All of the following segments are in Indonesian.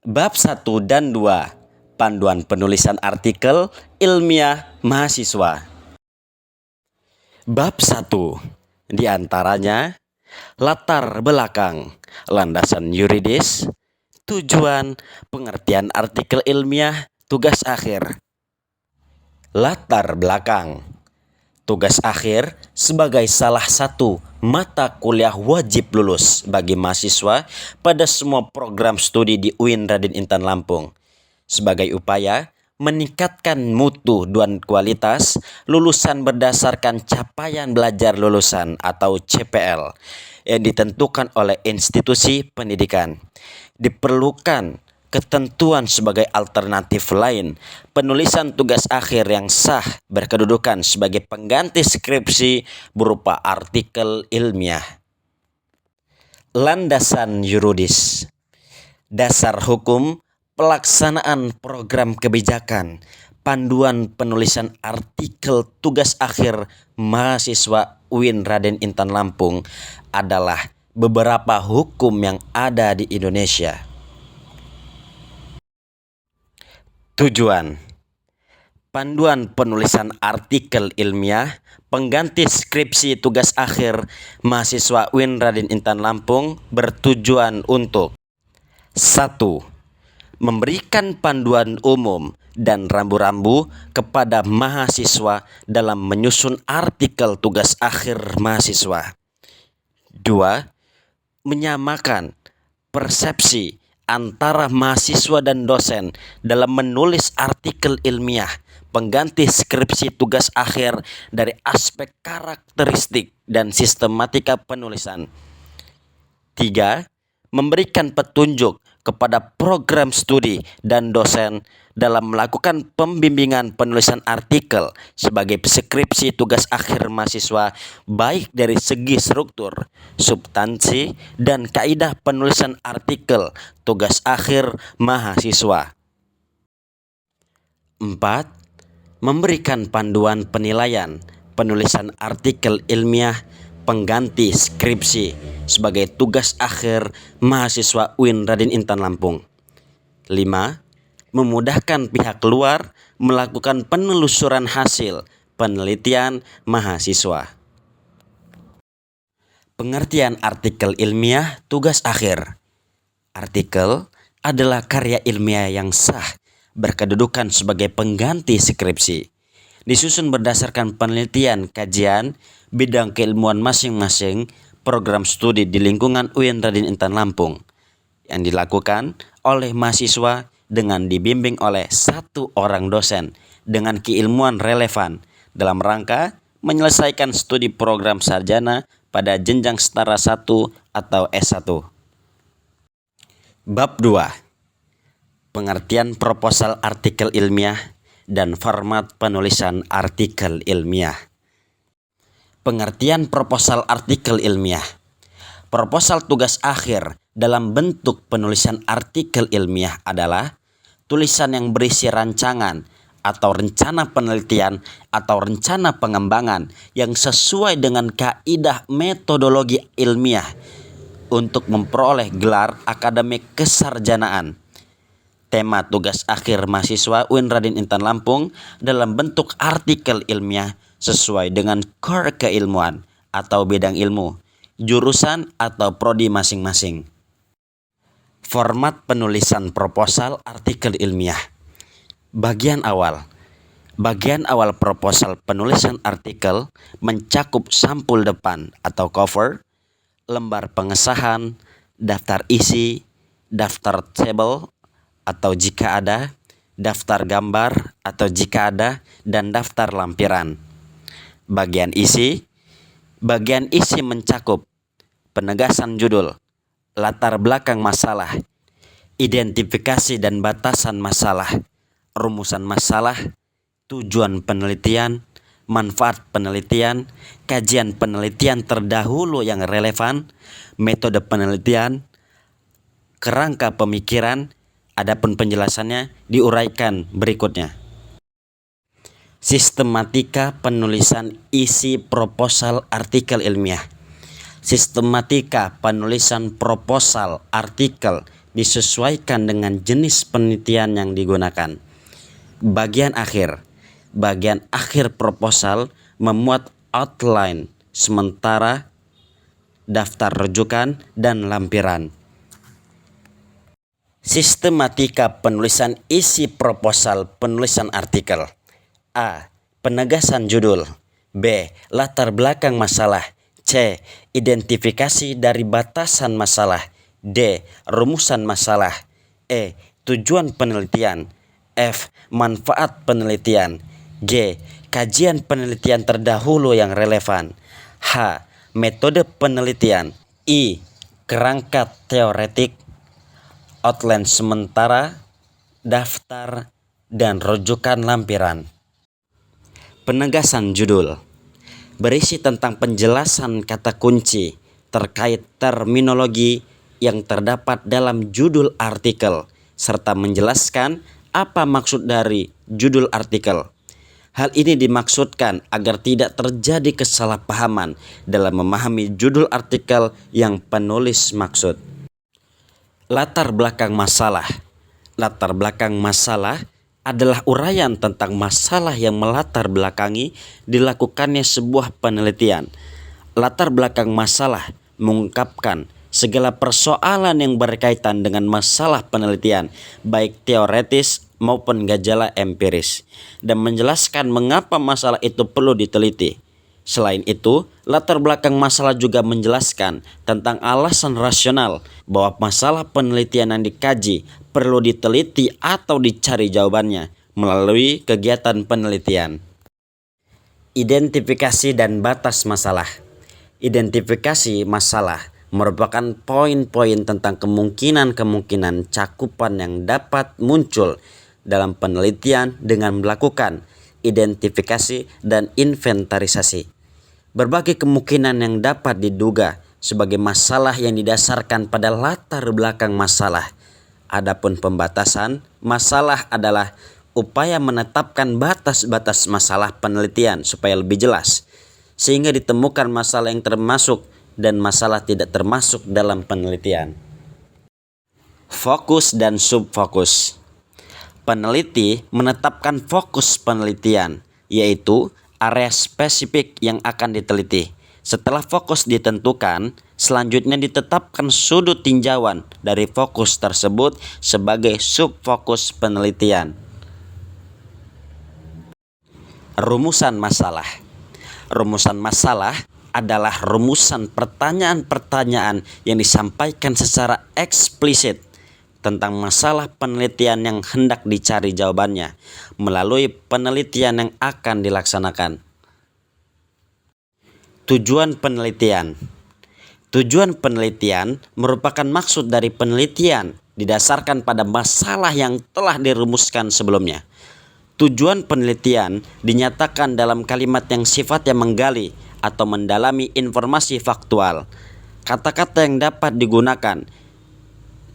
Bab 1 dan 2, Panduan Penulisan Artikel Ilmiah Mahasiswa. Bab 1, diantaranya latar belakang, landasan yuridis, tujuan, pengertian artikel ilmiah, tugas akhir. Latar belakang. Tugas akhir sebagai salah satu mata kuliah wajib lulus bagi mahasiswa pada semua program studi di UIN Raden Intan Lampung. Sebagai upaya meningkatkan mutu dan kualitas lulusan berdasarkan capaian belajar lulusan atau CPL yang ditentukan oleh institusi pendidikan. Diperlukan ketentuan sebagai alternatif lain penulisan tugas akhir yang sah berkedudukan sebagai pengganti skripsi berupa artikel ilmiah. Landasan yuridis. Dasar hukum pelaksanaan program kebijakan, panduan penulisan artikel tugas akhir mahasiswa UIN Raden Intan Lampung adalah beberapa hukum yang ada di Indonesia. Tujuan. Panduan penulisan artikel ilmiah pengganti skripsi tugas akhir mahasiswa UIN Raden Intan Lampung bertujuan untuk 1. Memberikan panduan umum dan rambu-rambu kepada mahasiswa dalam menyusun artikel tugas akhir mahasiswa. 2. Menyamakan persepsi antara mahasiswa dan dosen dalam menulis artikel ilmiah pengganti skripsi tugas akhir dari aspek karakteristik dan sistematika penulisan. 3. Memberikan petunjuk kepada program studi dan dosen dalam melakukan pembimbingan penulisan artikel sebagai skripsi tugas akhir mahasiswa baik dari segi struktur, substansi, dan kaidah penulisan artikel tugas akhir mahasiswa. 4. Memberikan panduan penilaian penulisan artikel ilmiah pengganti skripsi sebagai tugas akhir mahasiswa UIN Raden Intan Lampung. 5. Memudahkan pihak luar melakukan penelusuran hasil penelitian mahasiswa. Pengertian artikel ilmiah tugas akhir. Artikel adalah karya ilmiah yang sah berkedudukan sebagai pengganti skripsi. Disusun berdasarkan penelitian kajian bidang keilmuan masing-masing program studi di lingkungan UIN Raden Intan Lampung yang dilakukan oleh mahasiswa dengan dibimbing oleh satu orang dosen dengan keilmuan relevan dalam rangka menyelesaikan studi program sarjana pada jenjang setara 1 atau S1. Bab 2. Pengertian proposal artikel ilmiah dan format penulisan artikel ilmiah. Pengertian proposal artikel ilmiah. Proposal tugas akhir dalam bentuk penulisan artikel ilmiah adalah tulisan yang berisi rancangan atau rencana penelitian atau rencana pengembangan yang sesuai dengan kaidah metodologi ilmiah untuk memperoleh gelar akademik kesarjanaan. Tema tugas akhir mahasiswa UIN Raden Intan Lampung dalam bentuk artikel ilmiah sesuai dengan core keilmuan atau bidang ilmu, jurusan atau prodi masing-masing. Format penulisan proposal artikel ilmiah. Bagian awal. Bagian awal proposal penulisan artikel mencakup sampul depan atau cover, lembar pengesahan, daftar isi, daftar tabel atau jika ada, daftar gambar atau jika ada, dan daftar lampiran. Bagian isi. Bagian isi mencakup penegasan judul, latar belakang masalah, identifikasi dan batasan masalah, rumusan masalah, tujuan penelitian, manfaat penelitian, kajian penelitian terdahulu yang relevan, metode penelitian, kerangka pemikiran. Adapun penjelasannya diuraikan berikutnya. Sistematika penulisan isi proposal artikel ilmiah. Sistematika penulisan proposal artikel disesuaikan dengan jenis penelitian yang digunakan. Bagian akhir proposal memuat outline sementara, daftar rujukan, dan lampiran. Sistematika penulisan isi proposal penulisan artikel. A. Penegasan judul. B. Latar belakang masalah. C. Identifikasi dari batasan masalah. D. Rumusan masalah. E. Tujuan penelitian. F. Manfaat penelitian. G. Kajian penelitian terdahulu yang relevan. H. Metode penelitian. I. Kerangka teoretik, outline sementara, daftar, dan rujukan lampiran. Penegasan judul berisi tentang penjelasan kata kunci terkait terminologi yang terdapat dalam judul artikel, serta menjelaskan apa maksud dari judul artikel. Hal ini dimaksudkan agar tidak terjadi kesalahpahaman dalam memahami judul artikel yang penulis maksud. Latar belakang masalah. Latar belakang masalah adalah uraian tentang masalah yang melatar belakangi dilakukannya sebuah penelitian. Latar belakang masalah mengungkapkan segala persoalan yang berkaitan dengan masalah penelitian, baik teoretis maupun gejala empiris, dan menjelaskan mengapa masalah itu perlu diteliti. Selain itu, latar belakang masalah juga menjelaskan tentang alasan rasional bahwa masalah penelitian yang dikaji perlu diteliti atau dicari jawabannya melalui kegiatan penelitian. Identifikasi dan batas masalah. Identifikasi masalah merupakan poin-poin tentang kemungkinan-kemungkinan cakupan yang dapat muncul dalam penelitian dengan melakukan identifikasi dan inventarisasi. Berbagai kemungkinan yang dapat diduga sebagai masalah yang didasarkan pada latar belakang masalah. Adapun pembatasan masalah adalah upaya menetapkan batas-batas masalah penelitian supaya lebih jelas, sehingga ditemukan masalah yang termasuk dan masalah tidak termasuk dalam penelitian. Fokus dan subfokus. Peneliti menetapkan fokus penelitian, yaitu area spesifik yang akan diteliti. Setelah fokus ditentukan, selanjutnya ditetapkan sudut tinjauan dari fokus tersebut sebagai subfokus penelitian. Rumusan masalah. Rumusan masalah adalah rumusan pertanyaan-pertanyaan yang disampaikan secara eksplisit tentang masalah penelitian yang hendak dicari jawabannya melalui penelitian yang akan dilaksanakan. Tujuan penelitian. Tujuan penelitian merupakan maksud dari penelitian didasarkan pada masalah yang telah dirumuskan sebelumnya. Tujuan penelitian dinyatakan dalam kalimat yang sifatnya menggali atau mendalami informasi faktual. Kata-kata yang dapat digunakan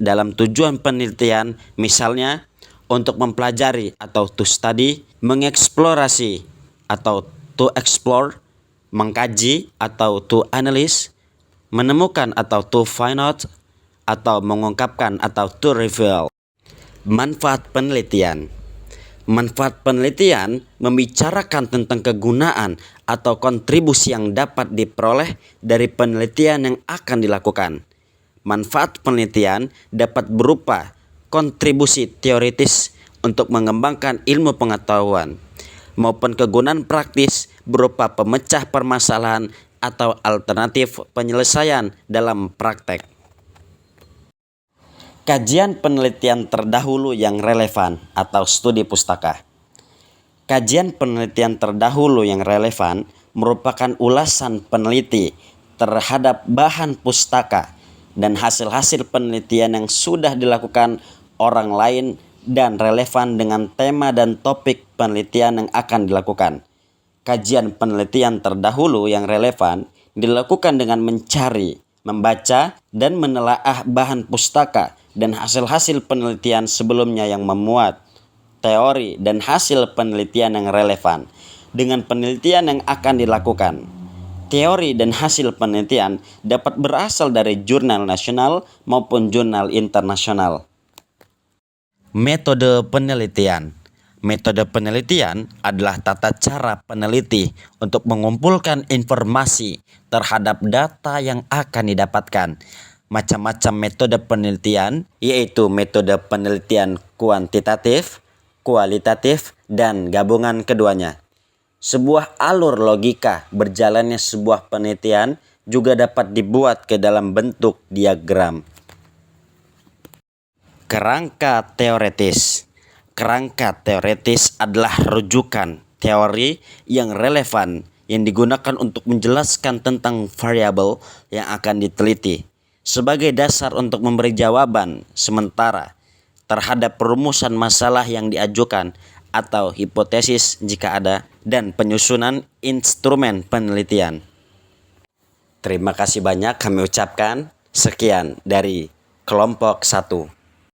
dalam tujuan penelitian misalnya untuk mempelajari atau to study, mengeksplorasi atau to explore, mengkaji atau to analyze, menemukan atau to find out, atau mengungkapkan atau to reveal. Manfaat penelitian. Manfaat penelitian membicarakan tentang kegunaan atau kontribusi yang dapat diperoleh dari penelitian yang akan dilakukan. Manfaat penelitian dapat berupa kontribusi teoritis untuk mengembangkan ilmu pengetahuan, maupun kegunaan praktis berupa pemecah permasalahan atau alternatif penyelesaian dalam praktek. Kajian penelitian terdahulu yang relevan atau studi pustaka. Kajian penelitian terdahulu yang relevan merupakan ulasan peneliti terhadap bahan pustaka dan hasil-hasil penelitian yang sudah dilakukan orang lain dan relevan dengan tema dan topik penelitian yang akan dilakukan. Kajian penelitian terdahulu yang relevan dilakukan dengan mencari, membaca, dan menelaah bahan pustaka dan hasil-hasil penelitian sebelumnya yang memuat teori dan hasil penelitian yang relevan dengan penelitian yang akan dilakukan. Teori dan hasil penelitian dapat berasal dari jurnal nasional maupun jurnal internasional. Metode penelitian. Metode penelitian adalah tata cara peneliti untuk mengumpulkan informasi terhadap data yang akan didapatkan. Macam-macam metode penelitian, yaitu metode penelitian kuantitatif, kualitatif, dan gabungan keduanya. Sebuah alur logika berjalannya sebuah penelitian juga dapat dibuat ke dalam bentuk diagram. Kerangka teoretis. Kerangka teoretis adalah rujukan teori yang relevan yang digunakan untuk menjelaskan tentang variabel yang akan diteliti sebagai dasar untuk memberi jawaban sementara terhadap perumusan masalah yang diajukan atau hipotesis jika ada, dan penyusunan instrumen penelitian. Terima kasih banyak kami ucapkan. Sekian dari kelompok 1.